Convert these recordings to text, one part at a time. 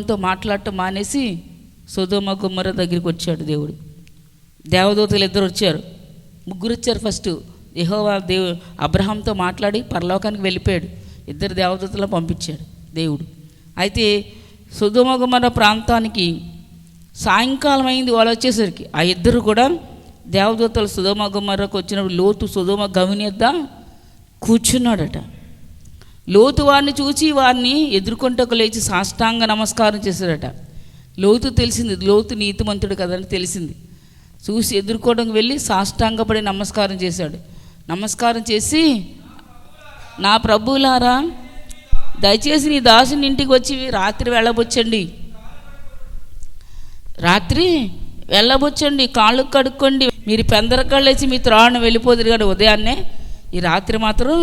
అబ్రహాంతో మాట్లాడటం మానేసి సొదొమ గొమొర్రా దగ్గరికి వచ్చాడు దేవుడు. దేవదూతలు ఇద్దరు వచ్చారు, ముగ్గురు వచ్చారు. ఫస్ట్ యెహోవా అబ్రహాంతో మాట్లాడి పరలోకానికి వెళ్ళిపోయాడు. ఇద్దరు దేవదూతలను పంపించాడు దేవుడు. అయితే సొదొమ గొమొర్రా ప్రాంతానికి సాయంకాలం అయింది. వాళ్ళు వచ్చేసరికి ఆ ఇద్దరు కూడా దేవదూతలు సొదొమ గొమొర్రాకు వచ్చినప్పుడు లోతు సొదొమ గవిని వద్ద కూర్చున్నాడట. లోతు వారిని చూసి వారిని ఎదుర్కొంటకు లేచి సాష్టాంగ నమస్కారం చేశాడట. లోతు తెలిసింది, లోతు నీతిమంతుడు కదని తెలిసింది. చూసి ఎదుర్కోవడానికి వెళ్ళి సాష్టాంగపడి నమస్కారం చేశాడు. నమస్కారం చేసి, నా ప్రభువులారా, దయచేసి నీ దాసుని ఇంటికి వచ్చి రాత్రి వెళ్ళబొచ్చండి, కాళ్ళు కడుక్కోండి, మీరు పెందరకాళ్ళు వేసి మీ త్రాణం వెళ్ళిపోదురు కానీ ఉదయాన్నే ఈ రాత్రి మాత్రం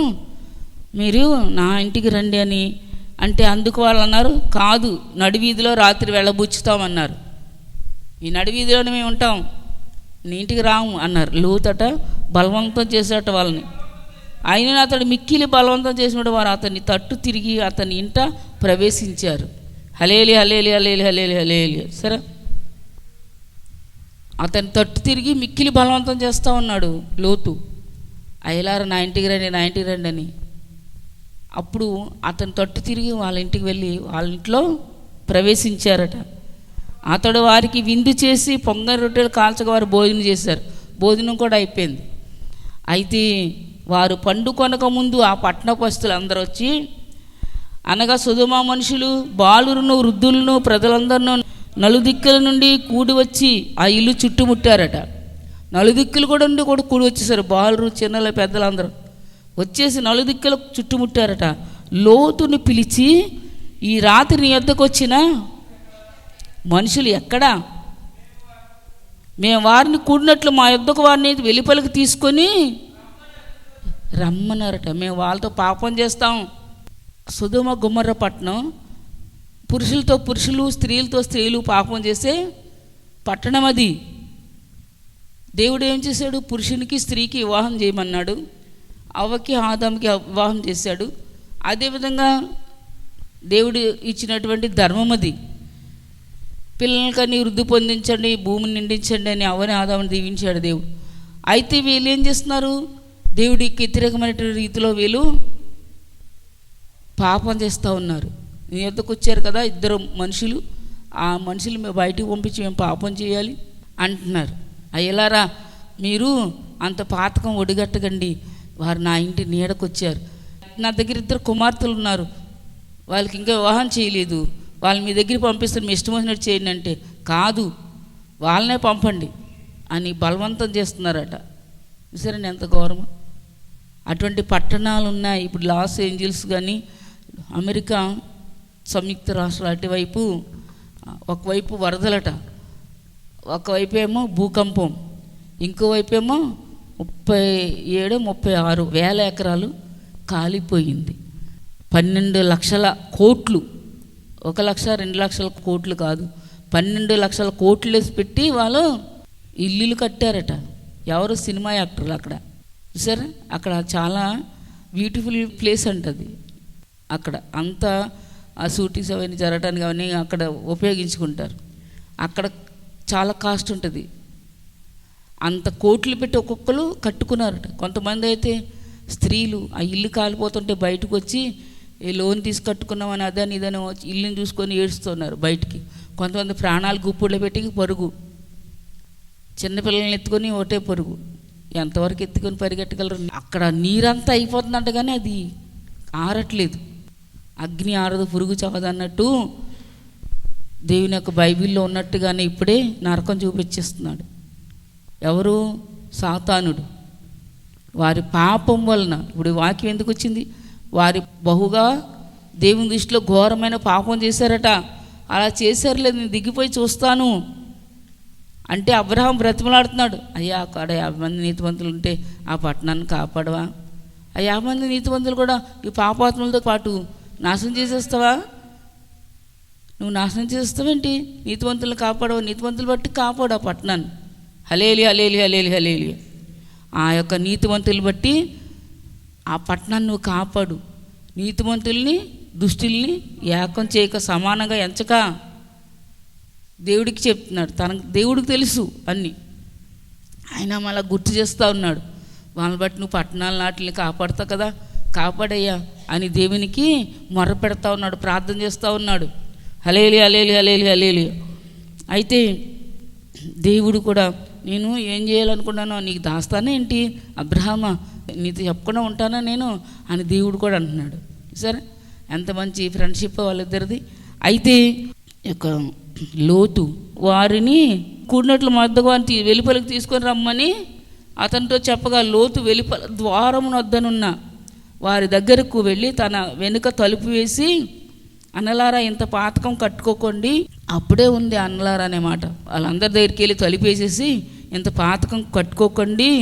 మీరు నా ఇంటికి రండి అని అంటే, అందుకు వాళ్ళు అన్నారు, కాదు, నడివీధిలో రాత్రి వెళ్ళబుచ్చుతామన్నారు. ఈ నడివీధిలోనే మేము ఉంటాం, నీ ఇంటికి రాము అన్నారు. లోతట బలవంతం చేసేట వాళ్ళని. అయినా అతడు మిక్కిలి బలవంతం చేసినట్టు వారు అతన్ని తట్టు తిరిగి అతని ఇంట ప్రవేశించారు. హలేలి హలేలి హలేలి హలేలి హలేలి. సరే, అతని తట్టు తిరిగి మిక్కిలి బలవంతం చేస్తూ ఉన్నాడు లోతు. అయ్యలారా, నా ఇంటికి రండి అని. అప్పుడు అతని తట్టు తిరిగి వాళ్ళ ఇంటికి వెళ్ళి వాళ్ళ ఇంట్లో ప్రవేశించారట. అతడు వారికి విందు చేసి పొంగని రొట్టెలు కాల్చగా వారు భోజనం చేశారు. భోజనం కూడా అయిపోయింది. అయితే వారు పండుకొనక ముందు ఆ పట్టణపస్తులు అందరూ వచ్చి, అనగా సొదొమ మనుషులు, బాలురును, వృద్ధులను, ప్రజలందరినూ నలుదిక్కుల నుండి కూడి వచ్చి ఆ ఇల్లు చుట్టుముట్టారట. నలుదిక్కులు కూడా కూడి వచ్చేసారు. బాలురు, చిన్నలు, పెద్దలందరూ వచ్చేసి నలుదిక్కులు చుట్టుముట్టారట. లోతుని పిలిచి, ఈ రాత్రి నీ యొద్దకు వచ్చిన మనుషులు ఎక్కడా? మేము వారిని కూడినట్లు మా యొద్దకు వారిని వెలుపలికి తీసుకొని రమ్మన్నారట. మేము వాళ్ళతో పాపం చేస్తాం. సొదొమ గొమొర్రా పట్టణం పురుషులతో పురుషులు, స్త్రీలతో స్త్రీలు పాపం చేసే పట్టణం అది. దేవుడు ఏం చేశాడు? పురుషునికి స్త్రీకి వివాహం చేయమన్నాడు. అవ్వకి ఆదాముకి వివాహం చేశాడు. అదేవిధంగా దేవుడు ఇచ్చినటువంటి ధర్మం అది. పిల్లలకని వృద్ధి పొందించండి, భూమిని నిండించండి అని అవ్వని ఆదాముని దీవించాడు దేవుడు. అయితే వీళ్ళు ఏం చేస్తున్నారు? దేవుడికి వ్యతిరేకమైన రీతిలో వీళ్ళు పాపం చేస్తూ ఉన్నారు. నీ యొద్దకు వచ్చారు కదా ఇద్దరు మనుషులు, ఆ మనుషులు మేము బయటికి పంపించి మేము పాపం చేయాలి అంటున్నారు. అయ్యలారా, మీరు అంత పాతకం ఒడిగట్టకండి. వారు నా ఇంటి నీడకు వచ్చారు. నా దగ్గర ఇద్దరు కుమార్తెలు ఉన్నారు, వాళ్ళకి ఇంకా వివాహం చేయలేదు, వాళ్ళు మీ దగ్గర పంపిస్తారు, మీ ఇష్టం వచ్చినట్టు చేయండి అంటే, కాదు, వాళ్ళనే పంపండి అని బలవంతం చేస్తున్నారట. సరే, ఎంత ఘోరమో. అటువంటి పట్టణాలు ఉన్నాయి. ఇప్పుడు లాస్ ఏంజల్స్ కానీ, అమెరికా సంయుక్త రాష్ట్రాలు అటువైపు ఒకవైపు వరదలట, ఒకవైపు ఏమో భూకంపం, ఇంకోవైపు ఏమో 37-36 వేల ఎకరాలు కాలిపోయింది. 12 లక్షల కోట్లు, 1 లక్ష 2 లక్షల కోట్లు కాదు, 12 లక్షల కోట్లు వేసి పెట్టి వాళ్ళు ఇల్లులు కట్టారట. ఎవరు? సినిమా యాక్టర్లు. అక్కడ సరే, అక్కడ చాలా బ్యూటిఫుల్ ప్లేస్ అంటది. అక్కడ అంతా ఆ షూటింగ్స్ అవన్నీ జరగడానికి అవన్నీ అక్కడ ఉపయోగించుకుంటారు. అక్కడ చాలా కాస్ట్ ఉంటుంది. అంత కోట్లు పెట్టి ఒక్కొక్కరు కట్టుకున్నారట. కొంతమంది అయితే స్త్రీలు ఆ ఇల్లు కాలిపోతుంటే బయటకు వచ్చి లోన్ తీసి కట్టుకున్నామని అదని ఇదని ఇల్లుని చూసుకొని ఏడుస్తున్నారు బయటికి. కొంతమంది ప్రాణాలు గుప్పుడులో పెట్టి పరుగు, చిన్నపిల్లల్ని ఎత్తుకొని ఒకటే పరుగు. ఎంతవరకు ఎత్తుకొని పరిగెట్టగలరు? అక్కడ నీరంతా అయిపోతుందంట, కానీ అది ఆరట్లేదు. అగ్ని ఆరదు, పురుగు చావదు అన్నట్టు దేవుని యొక్క బైబిల్లో ఉన్నట్టుగానే ఇప్పుడే నరకం చూపించేస్తున్నాడు. ఎవరు? సాతానుడు. వారి పాపం వలన. ఇప్పుడు వాక్యం ఎందుకు వచ్చింది? వారి బహుగా దేవుని దృష్టిలో ఘోరమైన పాపం చేశారట. అలా చేశారులేదు, నేను దిగిపోయి చూస్తాను అంటే అబ్రహాం బ్రతిమలాడుతున్నాడు. అయ్యా, అక్కడ 50 మంది నీతివంతులు ఉంటే ఆ పట్టణాన్ని కాపాడవా? ఆ 50 మంది నీతివంతులు కూడా ఈ పాపాత్మలతో పాటు నాశనం చేసేస్తావా? నువ్వు నాశనం చేస్తావేంటి? నీతివంతులను కాపాడవా? నీతివంతులు బట్టి కాపాడు ఆ పట్టణాన్ని. హలేలి హలేలి హలేలి హలేలి. ఆ యొక్క నీతివంతులు బట్టి ఆ పట్టణాన్ని నువ్వు కాపాడు. నీతివంతుల్ని దుష్టుల్ని ఏకం చేయక, సమానంగా ఎంచక దేవుడికి చెప్తున్నాడు, తనకు దేవుడికి తెలుసు అన్నీ. ఆయన మళ్ళీ గుర్తు చేస్తూ ఉన్నాడు, వాళ్ళని బట్టి నువ్వు పట్టణాల నాటిని కాపాడుతావు కదా, కాపాడయ్యా అని దేవునికి మొర్ర పెడతా ఉన్నాడు, ప్రార్థన చేస్తూ ఉన్నాడు. హల్లెలూయా హల్లెలూయా హల్లెలూయా హల్లెలూయా. అయితే దేవుడు కూడా, నేను ఏం చేయాలనుకున్నానో నీకు దాస్తానే ఏంటి అబ్రహామా, నీతో చెప్పకుండా ఉంటానా నేను అని దేవుడు కూడా అంటున్నాడు. సరే, ఎంత మంచి ఫ్రెండ్షిప్ వాళ్ళిద్దరిది. అయితే యొక్క లోతు వారిని కూడినట్లు మద్దగా వెలుపలికి తీసుకొని రమ్మని అతనితో చెప్పగా, లోతు వెలుపల ద్వారమున వద్దనున్న వారి దగ్గరకు వెళ్ళి తన వెనుక తలుపు వేసి, అన్నలారా ఇంత పాతకం కట్టుకోకండి. అప్పుడే ఉంది అన్నలారా అనే మాట. వాళ్ళందరి దగ్గరికి వెళ్ళి తలుపు వేసేసి, ఇంత పాతకం కట్టుకోకండి,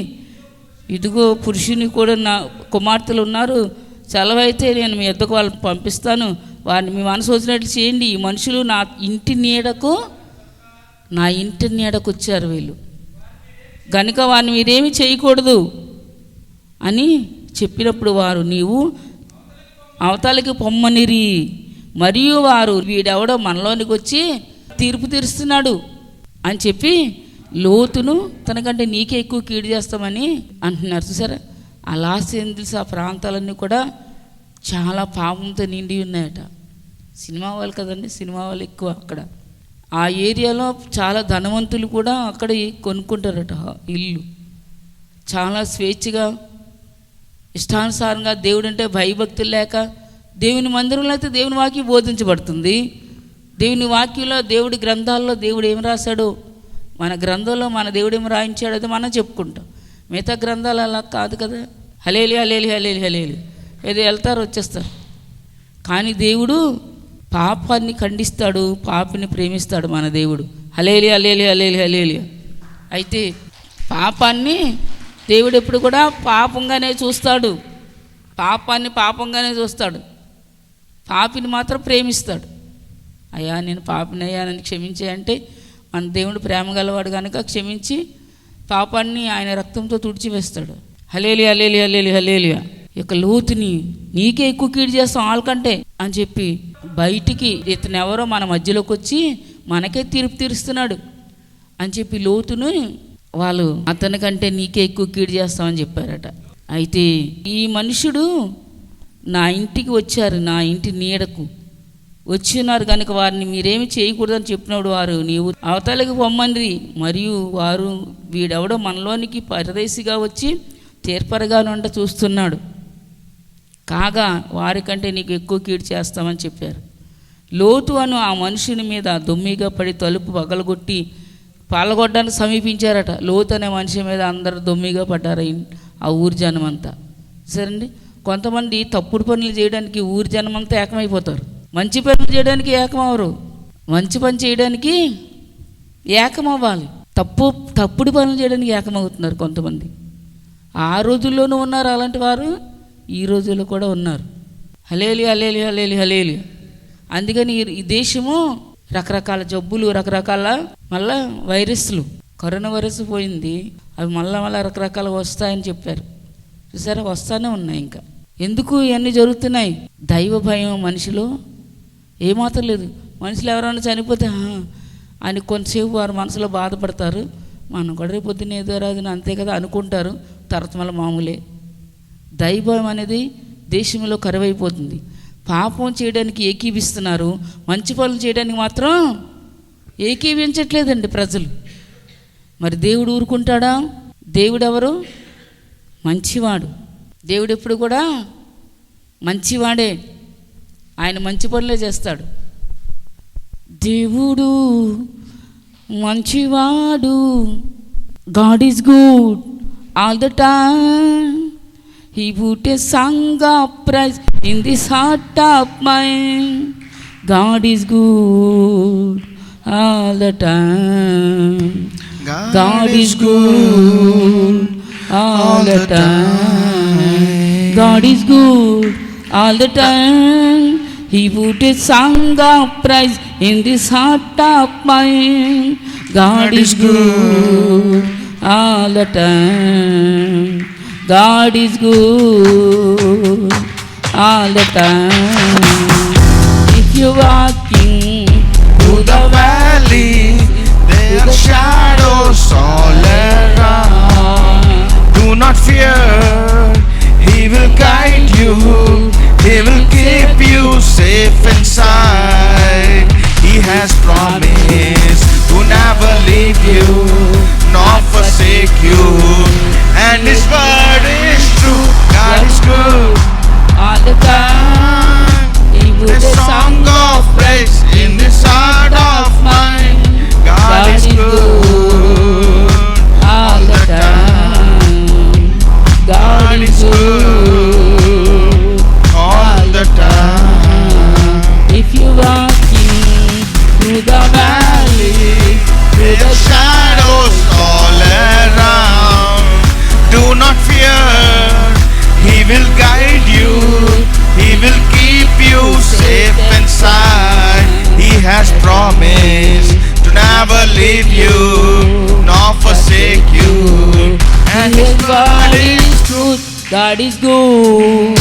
ఇదిగో పురుషుని కూడా నా కుమార్తెలు ఉన్నారు, సెలవైతే నేను మీ యొద్దకు వాళ్ళని పంపిస్తాను, వారిని మీ మనసు వచ్చినట్లు చేయండి. ఈ మనుషులు నా ఇంటి నీడకు వచ్చారు వీళ్ళు, గనుక వారిని మీరేమీ చేయకూడదు అని చెప్పినప్పుడు వారు, నీవు అవతలకి పొమ్మనిరి. మరియు వారు, వీడెవడో మనలోనికి వచ్చి తీర్పు తీరుస్తున్నాడు అని చెప్పి లోతును తనకంటే నీకే ఎక్కువ కీడు చేస్తామని అంటున్నారు. చూసారా, ఆ లాస్ ఏంజల్స్ ఆ ప్రాంతాలన్నీ కూడా చాలా పాపంతో నిండి ఉన్నాయట. సినిమా వాళ్ళు కదండి, సినిమా వాళ్ళు ఎక్కువ అక్కడ. ఆ ఏరియాలో చాలా ధనవంతులు కూడా అక్కడ కొనుక్కుంటారట ఇల్లు. చాలా స్వేచ్ఛగా ఇష్టానుసారంగా, దేవుడు అంటే భయభక్తులు లేక, దేవుని మందిరంలో అయితే దేవుని వాక్యం బోధించబడుతుంది. దేవుని వాక్యంలో, దేవుడి గ్రంథాల్లో దేవుడు ఏం రాశాడో, మన గ్రంథంలో మన దేవుడు ఏమి రాయించాడో అయితే మనం చెప్పుకుంటాం. మిగతా గ్రంథాలు అలా కాదు కదా. హల్లెలూయా హల్లెలూయా హల్లెలూయా హల్లెలూయా, ఏదో వెళ్తారు వచ్చేస్తారు. కానీ దేవుడు పాపాన్ని ఖండిస్తాడు, పాపిని ప్రేమిస్తాడు మన దేవుడు. హల్లెలూయా హల్లెలూయా హల్లెలూయా హల్లెలూయా. అయితే పాపాన్ని దేవుడు ఎప్పుడు కూడా పాపంగానే చూస్తాడు, పాపంగానే చూస్తాడు. పాపిని మాత్రం ప్రేమిస్తాడు. అయ్యా నేను పాపినయ్యా నన్ను క్షమించే అంటే, మన దేవుడు ప్రేమ గలవాడు కనుక క్షమించి పాపాన్ని ఆయన రక్తంతో తుడిచివేస్తాడు. హల్లెలూయా హల్లెలూయా హల్లెలూయా హల్లెలూయా. ఇక లోతుని నీకే ఎక్కువ కీడు చేస్తాం వాళ్ళకంటే అని చెప్పి బయటికి, ఇతను ఎవరో మన మధ్యలోకి వచ్చి మనకే తీర్పు తీరుస్తున్నాడు అని చెప్పి లోతును వాళ్ళు అతనికంటే నీకే ఎక్కువ కీడు చేస్తామని చెప్పారట. అయితే ఈ మనుషుడు నా ఇంటికి వచ్చారు, నా ఇంటి నీడకు వచ్చినారు కనుక వారిని మీరేమి చేయకూడదని చెప్పినప్పుడు వారు, నీవు అవతలకి పొమ్మని. మరియు వారు, వీడెవడో మనలోనికి పరదేశిగా వచ్చి తీర్పరగానుంట చూస్తున్నాడు, కాగా వారికంటే నీకు ఎక్కువ కీడు చేస్తామని చెప్పారు. లోతు అను ఆ మనుషుని మీద దొమ్మిగా పడి తలుపు పగలగొట్టి పాల్గొట్టడానికి సమీపించారట. లోతు అనే మనిషి మీద అందరూ దొమ్మిగా పడ్డారు ఆ ఊరి జనం అంతా. సరేండి, కొంతమంది తప్పుడు పనులు చేయడానికి ఊరి జనం అంతా ఏకమైపోతారు, మంచి పనులు చేయడానికి ఏకమవరు. మంచి పని చేయడానికి ఏకమవ్వాలి, తప్పుడు పనులు చేయడానికి ఏకమవుతున్నారు కొంతమంది. ఆ రోజుల్లోనూ ఉన్నారు అలాంటి వారు, ఈ రోజుల్లో కూడా ఉన్నారు. హల్లెలూయా హల్లెలూయా హల్లెలూయా హల్లెలూయా. అందుకని ఈ దేశము రకరకాల జబ్బులు, రకరకాల మళ్ళా వైరస్లు, కరోనా వైరస్ పోయింది, అవి మళ్ళా రకరకాలు వస్తాయని చెప్పారు. చూసారా, వస్తానే ఉన్నాయి. ఇంకా ఎందుకు ఇవన్నీ జరుగుతున్నాయి? దైవ భయం మనిషిలో ఏమాత్రం లేదు. మనుషులు ఎవరైనా చనిపోతే అని కొంతసేపు వారు మనసులో బాధపడతారు, మనం కూడా రేపు పొద్దున్న ఏదో రాజున అంతే కదా అనుకుంటారు, తర్వాత మళ్ళీ మామూలే. దైవం అనేది దేశంలో కరువైపోతుంది. పాపం చేయడానికి ఏకీవిస్తున్నారు, మంచి పనులు చేయడానికి మాత్రం ఏకీవించట్లేదండి ప్రజలు. మరి దేవుడు ఊరుకుంటాడా? దేవుడు ఎవరు? మంచివాడు. దేవుడు ఎప్పుడు కూడా మంచివాడే, ఆయన మంచి పనులే చేస్తాడు. దేవుడు మంచివాడు. God is good all the time. He put a song of praise in this heart of mine. God is good all the time. God is good all the time. God is good all the time. He put a song of praise in this heart of mine. God is good all the time. God is good all the time. If you're walking through the valley, there are shadows all around. Do not fear, He will guide you, He will keep you safe inside. He has promised to never leave you nor forsake you, and His word is true. God is good all the time. He a song of praise in this heart of mine. God is good all the time. God is good all the time. If you walking through the valley, through There the are shadows all around. Do not fear, He will guide you, He will keep you safe inside. He has promised to never leave you nor forsake you, and His word is truth. God is good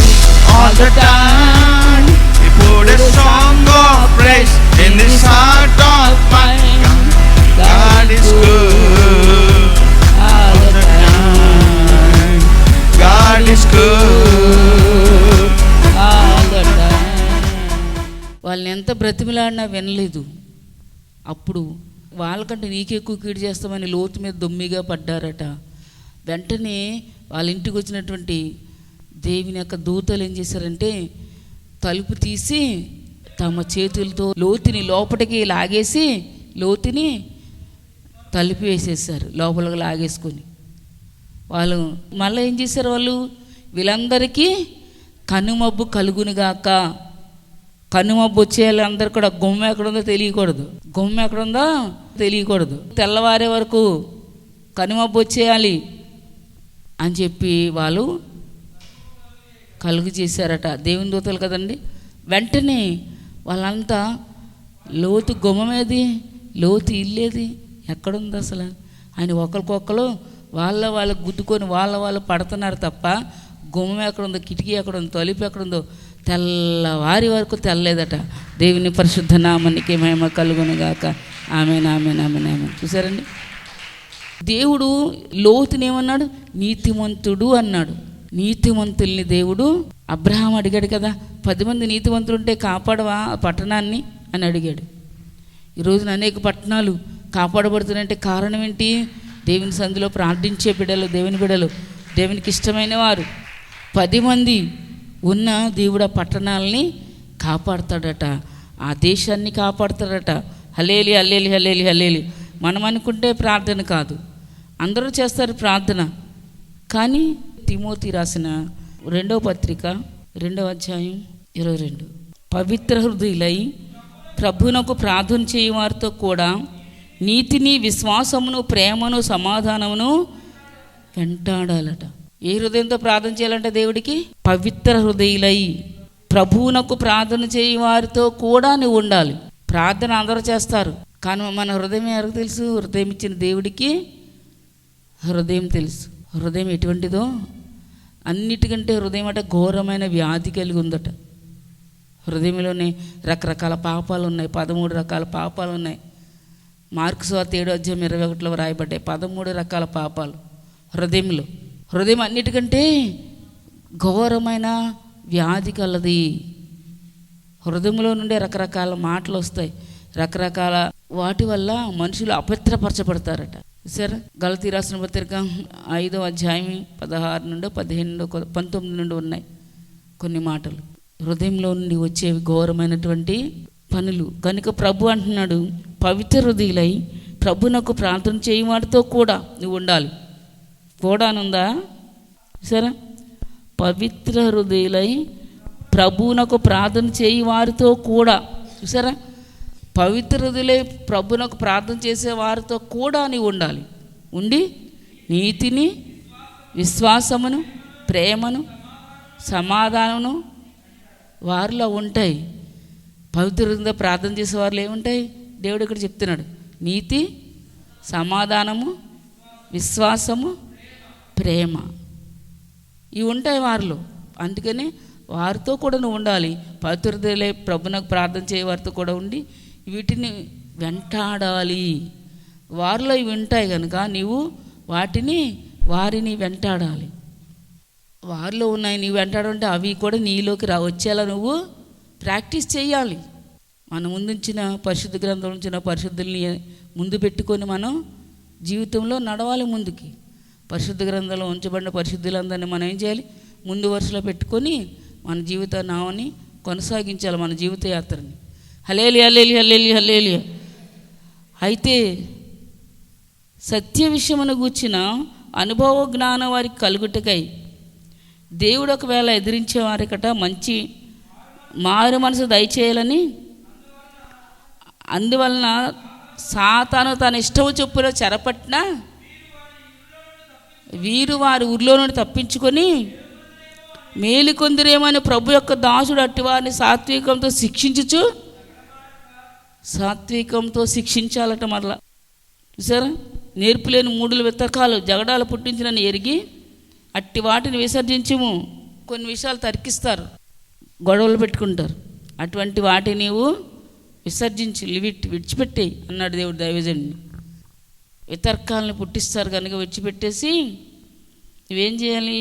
all the time. He put a song of praise in this heart of mine. God is good all the time. God is good all the time. వాళ్ళని ఎంత బ్రతిమిలాడినా వినలేదు. అప్పుడు వాళ్ళకంటే నీకెక్కువ కీడు చేస్తామని లోతు మీద దొమ్మిగా పడ్డారట. వెంటనే వాళ్ళ ఇంటికి వచ్చినటువంటి దేవుని యొక్క దూతలు ఏం చేశారంటే తలుపు తీసి తమ చేతులతో లోతుని లోపలికి లాగేసి లోతుని తలుపు వేసేసారు, లోపలికి లాగేసుకొని. వాళ్ళు మళ్ళీ ఏం చేశారు, వాళ్ళు వీళ్ళందరికీ కనుమబ్బు కలుగునుగాక. కనుమబ్బు వచ్చే వాళ్ళందరూ కూడా గుమ్మ ఎక్కడుందో తెలియకూడదు, గుమ్మ ఎక్కడుందో తెలియకూడదు, తెల్లవారే వరకు కనుమబ్బు వచ్చేయాలి అని చెప్పి వాళ్ళు కలుగు చేశారట. దేవుని దూతలు కదండి. వెంటనే వాళ్ళంతా లోతు గుమ్మమేది, లోతు ఇల్లేది, ఎక్కడుంది అసలు అని ఒకరికొకరు వాళ్ళు గుద్దుకొని వాళ్ళు పడుతున్నారు తప్ప గుమ్మం ఎక్కడుందో, కిటికీ ఎక్కడుందో, తలుపు ఎక్కడుందో తెల్లవారి వరకు తెల్లలేదట. దేవుని పరిశుద్ధ నామానికి మహిమ కలుగునుగాక. ఆమేన్ ఆమేన్ ఆమేన్ ఆమేన్. చూసారండి, దేవుడు లోతునేమన్నాడు, నీతిమంతుడు అన్నాడు. నీతిమంతుల్ని దేవుడు అబ్రహాం అడిగాడు కదా, 10 మంది నీతిమంతులు ఉంటే కాపాడవా ఆ పట్టణాన్ని అని అడిగాడు. ఈరోజున అనేక పట్టణాలు కాపాడబడుతున్నాయంటే కారణం ఏంటి? దేవుని సంధిలో ప్రార్థించే బిడ్డలు, దేవుని బిడ్డలు, దేవునికి ఇష్టమైన వారు 10 మంది ఉన్న దేవుడు ఆ పట్టణాలని కాపాడుతాడట, ఆ దేశాన్ని కాపాడుతాడట. హల్లేలి హల్లేలి హల్లేలి హల్లేలి. మనం అనుకుంటే ప్రార్థన కాదు, అందరూ చేస్తారు ప్రార్థన. కానీ తిమోతి రాసిన 2వ పత్రిక 2వ అధ్యాయం 22, పవిత్ర హృదయులై ప్రభువునకు ప్రార్థన చేయవారితో కూడా నీతిని, విశ్వాసమును, ప్రేమను, సమాధానమును వెంటాడాలట. ఏ హృదయంతో ప్రార్థన చేయాలంటే దేవుడికి? పవిత్ర హృదయులై ప్రభువునకు ప్రార్థన చేయవారితో కూడా నువ్వు ఉండాలి. ప్రార్థన అందరూ చేస్తారు, కానీ మన హృదయం ఎవరికి తెలుసు? హృదయం ఇచ్చిన దేవుడికి హృదయం తెలుసు. హృదయం ఎటువంటిదో, అన్నిటికంటే హృదయం అట ఘోరమైన వ్యాధి కలిగి ఉందట. హృదయంలోనే రకరకాల పాపాలు ఉన్నాయి, 13 రకాల పాపాలు ఉన్నాయి. మార్కు సువార్త 7వ అధ్యాయం 21లో రాయబడ్డాయి 13 రకాల పాపాలు హృదయంలో. హృదయం అన్నిటికంటే ఘోరమైన వ్యాధి కలది. హృదయంలో నుండే రకరకాల మాటలు వస్తాయి, రకరకాల వాటి వల్ల మనుషులు అపవిత్రపరచబడతారట. సరే, గలతీ రాసిన పత్రిక 5వ అధ్యాయం 16 నుండి 15 19 నుండి ఉన్నాయి కొన్ని మాటలు. హృదయంలో నుండి వచ్చేవి ఘోరమైనటువంటి పనులు. కనుక ప్రభు అంటున్నాడు, పవిత్ర హృదయులై ప్రభునకు ప్రార్థన చేయవాడితో కూడా నువ్వు ఉండాలి. కూడానుందా? సరే, పవిత్ర హృదయులై ప్రభునకు ప్రార్థన చేయి వారితో కూడా. చూసారా, పవిత్ర హృదయులై ప్రభునకు ప్రార్థన చేసే వారితో కూడా నీవు ఉండాలి. ఉండి నీతిని, విశ్వాసమును, ప్రేమను, సమాధానమును వారిలో ఉంటాయి. పవిత్ర హృదయంతో ప్రార్థన చేసే వారిలో ఏముంటాయి? దేవుడు ఇక్కడ చెప్తున్నాడు, నీతి, సమాధానము, విశ్వాసము, ప్రేమ, ఇవి ఉంటాయి వారిలో. అందుకని వారితో కూడా నువ్వు ఉండాలి. పవిత్ర హృదయులై ప్రభునకు ప్రార్థన చేయ వారితో కూడా ఉండి వీటిని వెంటాడాలి. వారిలో ఇవి ఉంటాయి కనుక నీవు వారిని వెంటాడాలి. వారిలో ఉన్నాయి నీవు వెంటాడంటే అవి కూడా నీలోకి వచ్చేలా నువ్వు ప్రాక్టీస్ చేయాలి. మన ముందుంచిన పరిశుద్ధ గ్రంథంలో ఉంచిన పరిశుద్ధుల్ని ముందు పెట్టుకొని మనం జీవితంలో నడవాలి ముందుకి. పరిశుద్ధ గ్రంథంలో ఉంచబడిన పరిశుద్ధులందరినీ మనం ఏం చేయాలి? ముందు వరుసలో పెట్టుకొని మన జీవిత నావని కొనసాగించాలి, మన జీవిత యాత్రని. Hallelujah, hallelujah, hallelujah, hallelujah. అయితే సత్య విషయమును గూర్చిన అనుభవ జ్ఞానం వారికి కలుగుటకై దేవుడు ఒకవేళ ఎదిరించే వారికట మంచి మారు మనసు దయచేయాలని, అందువలన సాతాను తన ఇష్టము చొప్పున చెరపట్టిన వీరు వారి ఊరిలో నుండి తప్పించుకొని మేలుకొందిరేమని ప్రభు యొక్క దాసుడు అట్టి వారిని సాత్వికంతో శిక్షించాలట. మరలా చూసారా, నేర్పులేని మూడుల వితకాలు జగడాలు పుట్టించినని ఎరిగి అట్టి వాటిని విసర్జించము. కొన్ని విషయాలు తర్కిస్తారు, గొడవలు పెట్టుకుంటారు. అటువంటి వాటిని నీవు విసర్జించి విడిచిపెట్టేయి అన్నాడు దేవుడు దైవజనుడిని. వితర్కాలను పుట్టిస్తారు కనుక విడిచిపెట్టేసి నువ్వేం చేయాలి?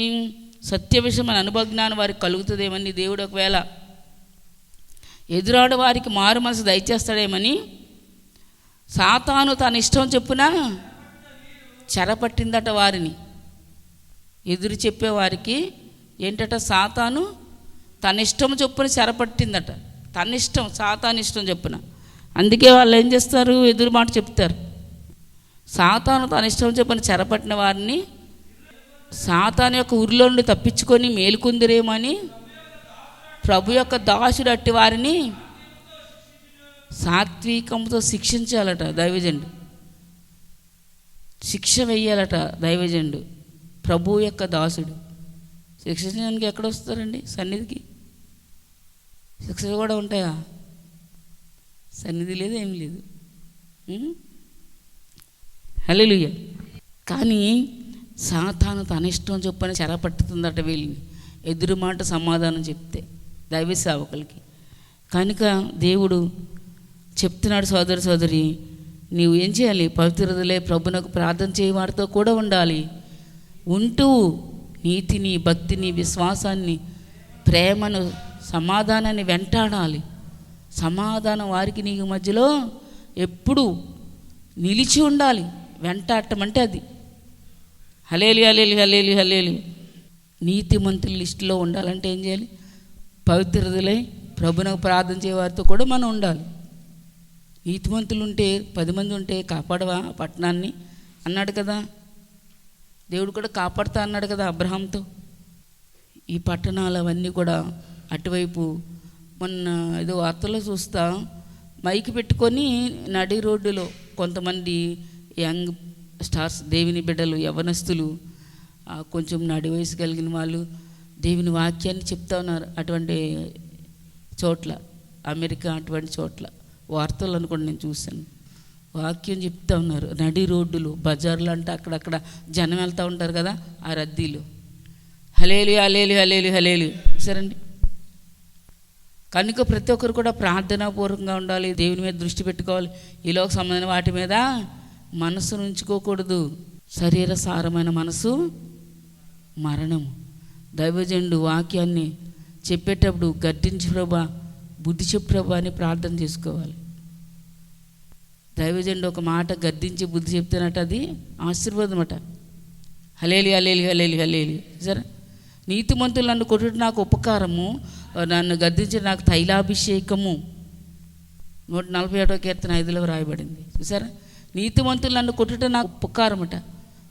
సత్య విషయం అని అనుభవజ్ఞానం వారికి కలుగుతుందేమని, దేవుడు ఒకవేళ ఎదురాడు వారికి మారు మనసు దయచేస్తాడేమని సాతాను తన ఇష్టం చెప్పున చెరపట్టిందట వారిని. ఎదురు చెప్పేవారికి ఏంటట? సాతాను తన ఇష్టం చొప్పున చెరపట్టిందట. తన ఇష్టం, సాతాను ఇష్టం చొప్పున. అందుకే వాళ్ళు ఏం చేస్తారు? ఎదురు మాట చెప్తారు. సాతాను తన ఇష్టం చొప్పున చెరపట్టిన వారిని సాతాను యొక్క ఊరిలో నుండి తప్పించుకొని మేలుకుందిరేమని ప్రభు యొక్క దాసుడు అట్టి వారిని సాత్వికంతో శిక్షించాలట దైవజనుడు. శిక్ష వెయ్యాలట దైవజనుడు, ప్రభు యొక్క దాసుడు. శిక్షించడానికి ఎక్కడ వస్తారండి? సన్నిధికి. శిక్ష కూడా ఉంటాయా? సన్నిధి లేదు, ఏం లేదు. హల్లెలూయా. కానీ సాతాను తన ఇష్టం చొప్పున చెరపట్టుతుందట వీళ్ళని, ఎదురు మాట సమాధానం చెప్తే దైవ సేవకులకి. కనుక దేవుడు చెప్తున్నాడు, సోదరి సోదరి నీవు ఏం చేయాలి? పవిత్రతలే ప్రభునకు ప్రార్థన చేయవారితో కూడా ఉండాలి. ఉంటూ నీతిని, భక్తిని, విశ్వాసాన్ని, ప్రేమను, సమాధానాన్ని వెంటాడాలి. సమాధానం వారికి నీకు మధ్యలో ఎప్పుడు నిలిచి ఉండాలి. వెంటాడటం అంటే అది. Hallelujah, hallelujah, hallelujah, hallelujah. నీతిమంతుల లిస్టులో ఉండాలంటే ఏం చేయాలి? పవిత్రతలై ప్రభునకు ప్రార్థన చేయవారితో కూడా మనం ఉండాలి. నీతిమంతులు ఉంటే 10 మంది ఉంటే కాపాడవా పట్టణాన్ని అన్నాడు కదా దేవుడు. కూడా కాపాడుతా అన్నాడు కదా అబ్రహాంతో. ఈ పట్టణాలు అవన్నీ కూడా అటువైపు మొన్న ఏదో వార్తలో చూస్తా, మైకి పెట్టుకొని నడి రోడ్డులో కొంతమంది యంగ్ స్టార్స్, దేవుని బిడ్డలు, యవ్వనస్తులు, కొంచెం నడి వయసు కలిగిన వాళ్ళు దేవుని వాక్యాన్ని చెప్తా ఉన్నారు. అటువంటి చోట్ల, అమెరికా అటువంటి చోట్ల వార్తలు అనుకోండి నేను చూశాను. వాక్యం చెప్తా ఉన్నారు నడి రోడ్డులు, బజార్లు అంటే అక్కడక్కడ జనం వెళ్తూ ఉంటారు కదా ఆ రద్దీలు. Hallelujah, hallelujah, hallelujah, hallelujah. సరేండి. కనుక ప్రతి ఒక్కరు కూడా ప్రార్థనాపూర్వకంగా ఉండాలి, దేవుని మీద దృష్టి పెట్టుకోవాలి. ఈలోక సంబంధమైన వాటి మీద మనసును ఉంచుకోకూడదు. శరీర సారమైన మనసు మరణము. దైవజనుడు వాక్యాన్ని చెప్పేటప్పుడు గద్దించి ప్రభా, బుద్ధి చెప్పు ప్రభా అని ప్రార్థన చేసుకోవాలి. దైవజనుడు ఒక మాట గద్దించి బుద్ధి చెప్తేనట అది ఆశీర్వాదం అట. Hallelujah, hallelujah, hallelujah, hallelujah. సరే, నీతిమంతులు నన్ను కొట్టుట నాకు ఉపకారము, నన్ను గద్దించి నాకు తైలాభిషేకము. 141వ కీర్తన 5లో రాయబడింది. చూసారా, నీతిమంతులు నన్ను కొట్టుట నాకు ఉపకారమట,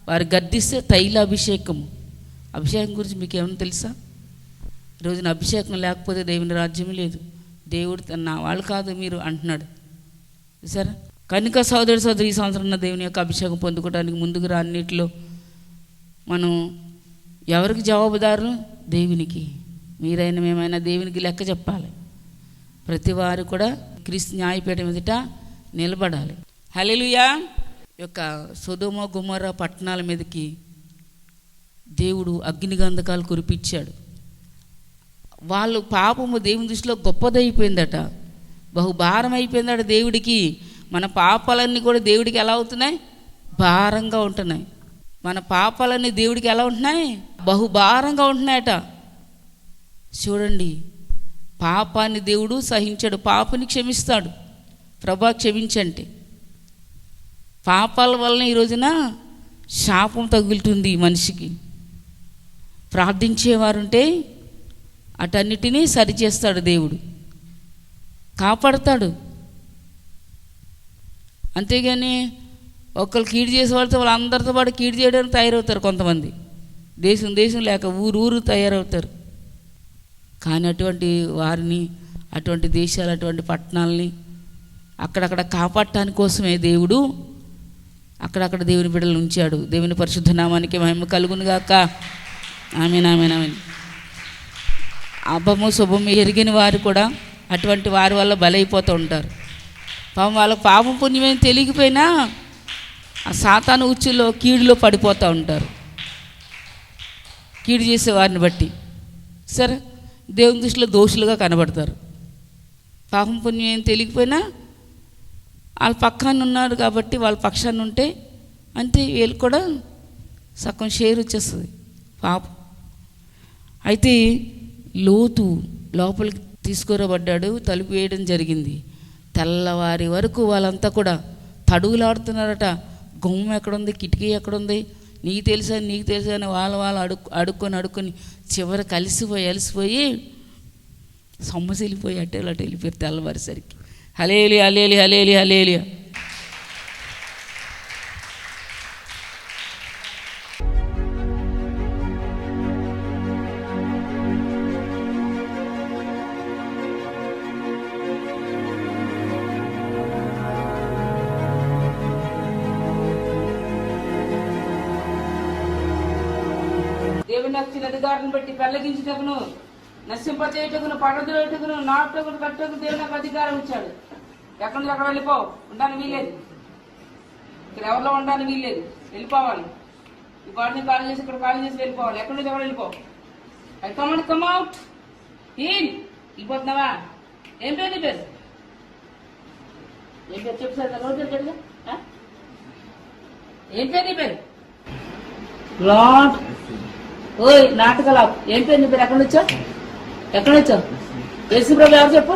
వారు గద్దిస్తే తైలాభిషేకము. అభిషేకం గురించి మీకు ఏమైనా తెలుసా? ఈరోజున అభిషేకం లేకపోతే దేవుని రాజ్యం లేదు. దేవుడు నా వాళ్ళు కాదు మీరు అంటున్నాడు. చూసారా, కనుక సోదరి సోదరి ఈ సంవత్సరం దేవుని యొక్క అభిషేకం పొందుకోవడానికి ముందుకు రాన్నిటిలో మనం ఎవరికి జవాబుదారు? దేవునికి. మీరైనా మేమైనా దేవునికి లెక్క చెప్పాలి. ప్రతి వారు కూడా క్రీస్తు న్యాయపీఠం ఎదుట నిలబడాలి. హల్లెలూయా. యొక్క సొదొమ గొమొర్రా పట్టణాల మీదకి దేవుడు అగ్నిగంధకాలు కురిపించాడు. వాళ్ళు పాపము దేవుని దృష్టిలో గొప్పదైపోయిందట, బహుభారం అయిపోయిందట దేవుడికి. మన పాపాలన్నీ కూడా దేవుడికి ఎలా అవుతున్నాయి? భారంగా ఉంటున్నాయి. మన పాపాలన్నీ దేవుడికి ఎలా ఉంటున్నాయి? బహుభారంగా ఉంటున్నాయట. చూడండి, పాపాన్ని దేవుడు సహించాడు, పాపని క్షమిస్తాడు. ప్రభా క్షమించంటే పాపాల వలన ఈ రోజున శాపం తగులుతుంది మనిషికి. ప్రార్థించేవారుంటే అటన్నిటినీ సరిచేస్తాడు దేవుడు, కాపాడతాడు. అంతేగాని ఒకళ్ళు కీడు చేసేవాళ్ళతో వాళ్ళందరితో పాటు కీడు చేయడానికి తయారవుతారు కొంతమంది. దేశం లేక ఊరు తయారవుతారు. కానీ అటువంటి వారిని, అటువంటి దేశాలు, అటువంటి పట్టణాలని అక్కడక్కడ కాపాడటానికి కోసమే దేవుడు అక్కడక్కడ దేవుని బిడ్డలు ఉంచాడు. దేవుని పరిశుద్ధ నామానికి మహిమ కలుగును గాక. ఆమేన్, ఆమేన్, ఆమేన్. అభము శుభము ఎరిగిన వారు కూడా అటువంటి వారి వల్ల బలైపోతూ ఉంటారు. పాపం వాళ్ళకు పాపం పుణ్యమేం తెలియకపోయినా ఆ సాతాను ఉచ్చులో కీడులో పడిపోతూ ఉంటారు, కీడు చేసే వారిని బట్టి. సరే, దేవుని దృష్టిలో దోషులుగా కనబడతారు. పాపం పుణ్యం ఏం తెలియకపోయినా వాళ్ళ పక్కన ఉన్నారు కాబట్టి, వాళ్ళ పక్షాన్ని ఉంటే అంతే, వీళ్ళు కూడా సగం షేర్ వచ్చేస్తుంది పాపం. అయితే లోతు లోపలికి తీసుకురాబడ్డాడు, తలుపు వేయడం జరిగింది. తెల్లవారి వరకు వాళ్ళంతా కూడా తడుగులాడుతున్నారట. గుమ్మం ఎక్కడుంది, కిటికీ ఎక్కడుంది, నీకు తెలుసా అని వాళ్ళు అడుక్కొని చివరికి అలసిపోయి సొమ్మసిలిపోయి అటు వెళ్ళిపోయారు తెల్లవారిసరికి. హల్లెలూయా, హల్లెలూయా, హల్లెలూయా, హల్లెలూయా. దేవుని వచ్చిన అధికారం బట్టి పెళ్ళగించుటకును, నశింపచేయుటకును, పడద్రోయుటకును, నాటుటకును, కట్టుటకు దేవుని నాకు అధికారం ఇచ్చాడు. ఎక్కడి నుంచి అక్కడ వెళ్ళిపో, ఉండడానికి వీల్లేదు. ఇక్కడ ఎవరిలో ఉండడానికి వీల్లేదు, వెళ్ళిపోవాలి. ఈ బాడీని ఖాళీ చేసి ఇక్కడ ఖాళీ చేసి వెళ్ళిపోవాలి. ఎక్కడి నుంచి అక్కడ వెళ్ళిపో. I come out. వెళ్ళిపోతున్నావా? ఏం పేరు నీ పేరు? ఏం పేరు చెప్పు సార్, రోజు చెప్పాడుగా. ఏం పేరు నీ పేరు? లార్డ్. ఓయ్ నాటకాలు ఏం పేరు నీ పేరు? ఎక్కడి వచ్చావు? యేసు ప్రభు ఎవరు చెప్పు?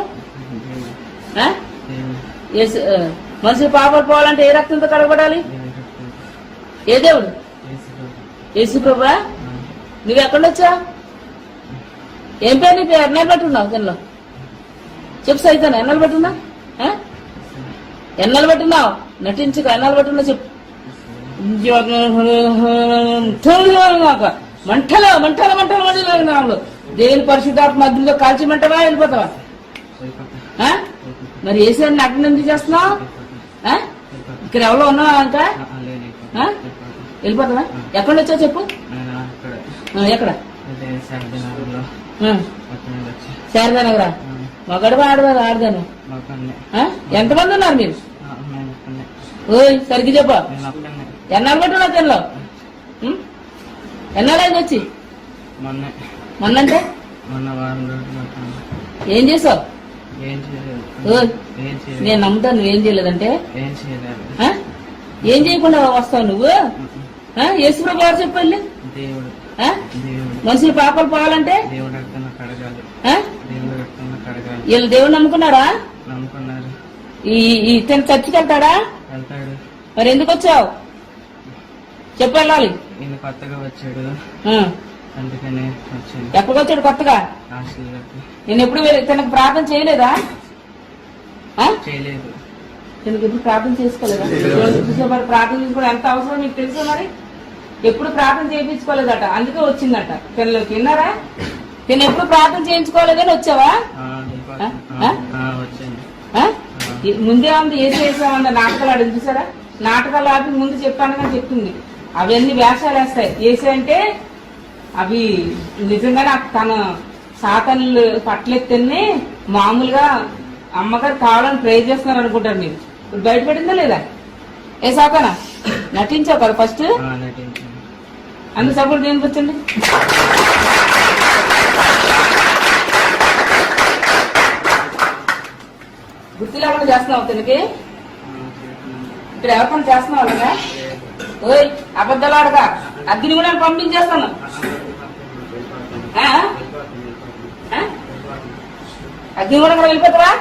మనిషి పాపాలు పోవాలంటే ఏ రక్తంతో కడగబడాలి? ఏ దేవుడు? యేసు ప్రభు. నువ్వు ఎక్కడి వచ్చావు? ఏం పేరు నీ పేరు? ఎన్నాళ్ళు పెట్టున్నావు దీనిలో? చెప్పు సైతాను, ఎన్నాళ్ళు పెట్టున్నా? ఎన్నాళ్ళు పెట్టున్నావు? నటించుక, ఎన్నాళ్ళు పెట్టున్నా చెప్పు. మంటలు దేవుని పరిశుద్ధాత్మ అగ్నిలో కాల్చిమంటావా, వెళ్ళిపోతావా? మరి ఏసాన్ని అగ్ని ఎందుకు చేస్తున్నావు? ఇక్కడ ఎవరో ఉన్నావా ఇంకా? వెళ్ళిపోతావా? ఎక్కడ వచ్చావు చెప్పు. ఎక్కడ? శారదానగరా? మగడవా ఆడదా? ఆడదాను. ఎంతమంది ఉన్నారు మీరు? ఓయ్ సరిగ్గా చెప్పు. ఎన్నాళ్ళు పెట్టున్నావు తినలో? ఎన్నాళ్ళైంది వచ్చి? మొన్నంటే ఏం చేసావు? నేను నమ్ముతాను నువ్వేం చేయలేదంటే. ఏం చేయకుండా వస్తావు నువ్వు? యేసు ప్రభు ఎవరు చెప్పండి? మనుషులు పాపాలు పోవాలంటే వీళ్ళు దేవుడు నమ్ముకున్నారా? ఈ తను చర్చికి వెళ్తాడా? మరి ఎందుకు వచ్చావు చెప్పు. వెళ్ళాలి. కొత్తగా వచ్చాడు, ఎక్కడికి వచ్చాడు కొత్తగా? నేను ఎప్పుడు తనకు ప్రార్థన చేయలేదా? తనకు ఎప్పుడు ప్రార్థన చేసుకోలేదా? మరి ప్రార్థన చేసుకోవడం ఎంత అవసరం మీకు తెలుసా? మరి ఎప్పుడు ప్రార్థన చేయించుకోలేదట, అందుకే వచ్చిందట పిల్లలకి. విన్నారా? నేను ఎప్పుడు ప్రార్థన చేయించుకోలేదని వచ్చావా? ముందే ఉంది ఏది వేసామందా నాటకాలు అడిగి చూసారా? నాటకాలు ఆపి ముందు చెప్పాను కానీ చెప్తుంది. అవన్నీ వేషాలు వేస్తాయి. ఏసీ అంటే అవి నిజంగానే తన సాతన్లు పట్లెత్తని మామూలుగా అమ్మగారు కావాలని ట్రై చేస్తున్నారు అనుకుంటారు. మీరు ఇప్పుడు బయటపడిందా లేదా? ఏ సాతనా నటించావు కదా ఫస్ట్, అందుకు సపోర్ట్ దేనికి వచ్చండి? గుర్తు లేకుండా చేస్తున్నావు తనకి. ఇక్కడ ఎవరికైనా చేస్తున్నావు అలాగా? ఓయ్ అబద్ధాలు ఆడగా అగ్ని కూడా పంపించేస్తాను. అగ్ని కూడా వెళ్ళిపోతావా?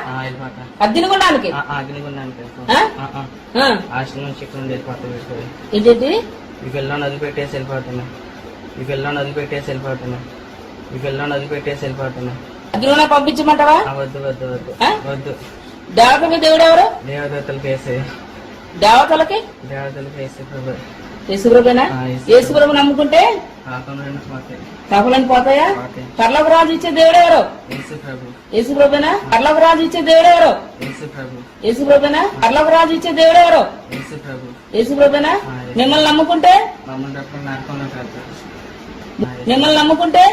అగ్నిగుండానికి హాస్టల్ నుంచి ఇక్కడ నుండి వెళ్ళిపోతాను. ఏంటంటే ఈ పిల్లని వదిలిపెట్టేసి వెళ్ళిపోతున్నా. ఈ పిల్లని వదిలిపెట్టేసి వెళ్ళిపోతున్నా. ఈ పిల్లని వదిలిపెట్టేసి వెళ్ళిపోతున్నా. అగ్ని కూడా పంపించమంటావా? వద్దు వద్దు వద్దు వద్దు. దేవతలకి దేవుడు ఎవరు? దేవతలకి వేసే. దేవతలకి వేసే ప్రభు. యేసుప్రభునా? యేసుప్రభు నమ్ముకుంటే పాపలని పోతాయా? పర్లోక రాజు ఇచ్చే దేవుడు ఎవరు? యేసుప్రభునా? పర్లోక రాజు ఇచ్చే దేవుడు ఎవరు? యేసుప్రభునా? పర్లోక రాజు ఇచ్చే దేవుడు ఎవరు? యేసుప్రభునా? మిమ్మల్ని నమ్ముకుంటే మిమ్మల్ని నమ్ముకుంటే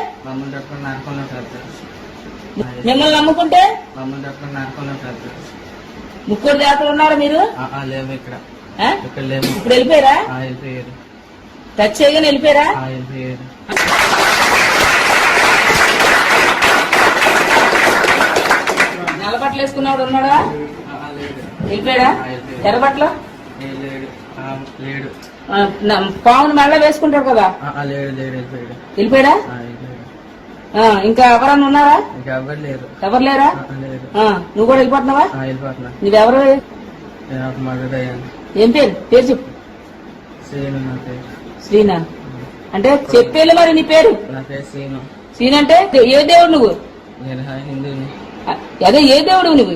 మిమ్మల్ని నమ్ముకుంటే ముగ్గురు దేవతలు ఉన్నారు మీరు? లేవు ఇక్కడ. ఇప్పుడు వెళ్ళిపోయారా? టచ్ చేయగానే వెళ్ళిపోయారా? నల్లబట్టలు వేసుకున్నాడు ఉన్నాడా? వెళ్ళిపోయాడా? ఎర్రబట్టలు పావును మెళ్ళ వేసుకుంటాడు కదా? వెళ్ళిపోయాడా? ఇంకా ఎవరన్నా ఉన్నారా? ఎవరు లేరా? నువ్వు కూడా వెళ్ళిపోతున్నావా? నువ్వెవరు? ఏం పేరు? పేరు చెప్పు. శ్రీనా అంటే చెప్పేళ్ళు మరి నీ పేరు? శ్రీనా అంటే ఏ దేవుడు నువ్వు? అదే ఏ దేవుడు నువ్వు?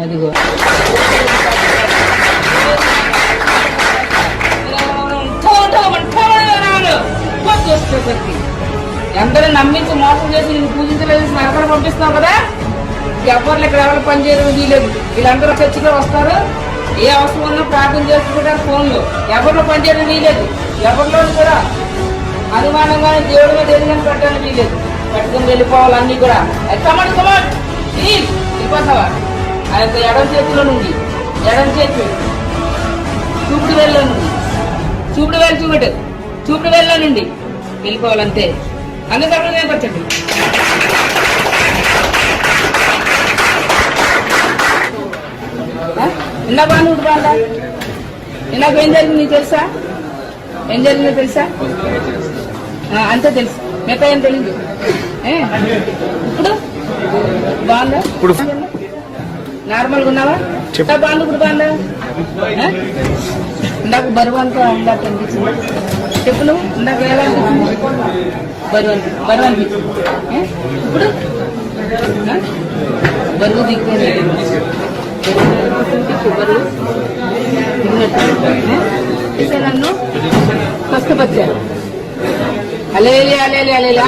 అదిగో అందరూ నమ్మించి మోసం చేసి నేను పూజించలేదు నరకలు పంపిస్తున్నావు కదా. ఎవరు ఇక్కడ ఎవరు పనిచేయడం వీలేదు. వీళ్ళందరూ చర్చిలో వస్తారు, ఏ అవసరం ఉన్నా ప్రార్థన చేసుకుంటారు ఫోన్లో. ఎవరిలో పనిచేయడం వీలేదు. ఎవరిలో కూడా అనుమానంగానే దేవుడి మీద ఏదైనా పెట్టడానికి వీలేదు. పెట్టుకుని వెళ్ళిపోవాలి అన్ని కూడా. కమాండ్ కమాండ్ వెళ్ళిపోతావా? ఆ యొక్క ఎడం చేతిలో నుండి ఎడం చేతి చూపుడు వేళ్ళలో నుండి చూపుడు వేళ్ళలో నుండి వెళ్ళిపోవాలంతే. అందుకప్పుడు నేను వచ్చండి. ఇందా బాగా ఇప్పుడు బాగా ఇందాక ఏం జరిగింది నీకు తెలుసా? ఏం జరిగిందో తెలుసా? అంతే తెలుసు, మిగతా ఏం తెలియదు. ఇప్పుడు బాగుందా? నార్మల్గా ఉన్నావా? బాగుంది ఇప్పుడు బాగుందా? ఇందాక బరువు అంతా ఇందాక అనిపించింది. చెప్పు నువ్వు ఇందాక ఎలా అనిపించింది? బరువు అనిపించింది. ఇప్పుడు బరువు దిక్కుపోయింది. బరువు దిగినట్టు నన్ను కష్టపరిచారు. అలేలి అలేలి అలేలి.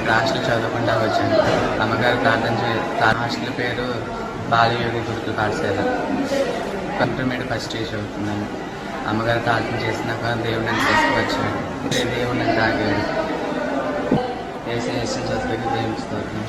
హాస్టల్ చదువుకుంటా వచ్చాను. అమ్మగారు హాస్టల్ పేరు బాలయోగి గురుకుల పాఠశాల. ఇంటర్మీడియట్ ఫస్ట్ ఇయర్ చదువుతున్నాను. అమ్మగారు ప్రార్థన చేసినాక దేవుడు నన్ను తీసుకువచ్చాడు. దేవుడు నన్ను తాగాడు. వేసిన చదువుకి దేవుడు స్తోత్రం.